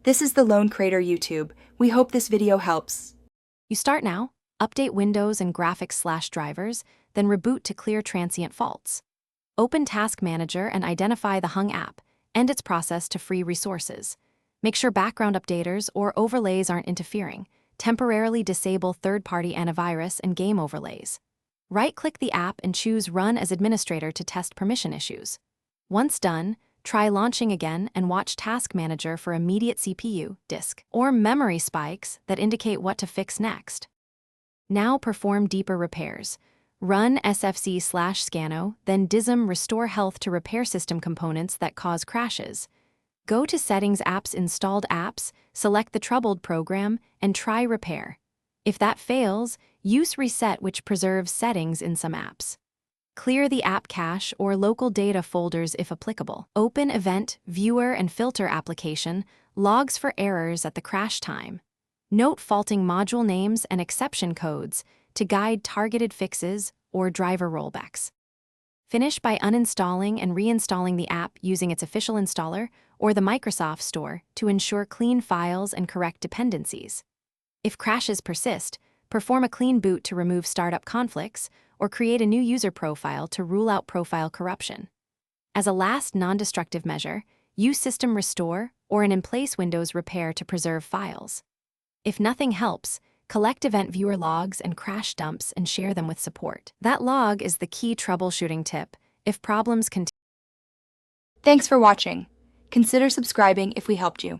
This is the Lone Crater YouTube. We hope this video helps. You start now, update Windows and graphics/drivers, then reboot to clear transient faults. Open Task Manager and identify the hung app, end its process to free resources. Make sure background updaters or overlays aren't interfering. Temporarily disable third-party antivirus and game overlays. Right-click the app and choose Run as Administrator to test permission issues. Once done, try launching again and watch Task Manager for immediate CPU, disk, or memory spikes that indicate what to fix next. Now perform deeper repairs. Run sfc/scano, then dism restore health to repair system components that cause crashes. Go to Settings Apps Installed Apps, select the troubled program, and try Repair. If that fails, use Reset, which preserves settings in some apps. Clear the app cache or local data folders if applicable. Open Event, Viewer, and Filter application, logs for errors at the crash time. Note faulting module names and exception codes to guide targeted fixes or driver rollbacks. Finish by uninstalling and reinstalling the app using its official installer or the Microsoft Store to ensure clean files and correct dependencies. If crashes persist, perform a clean boot to remove startup conflicts or create a new user profile to rule out profile corruption. As a last non-destructive measure, use System Restore or an in-place Windows Repair to preserve files. If nothing helps, collect event viewer logs and crash dumps and share them with support. That log is the key troubleshooting tip if problems continue. Thanks for watching. Consider subscribing if we helped you.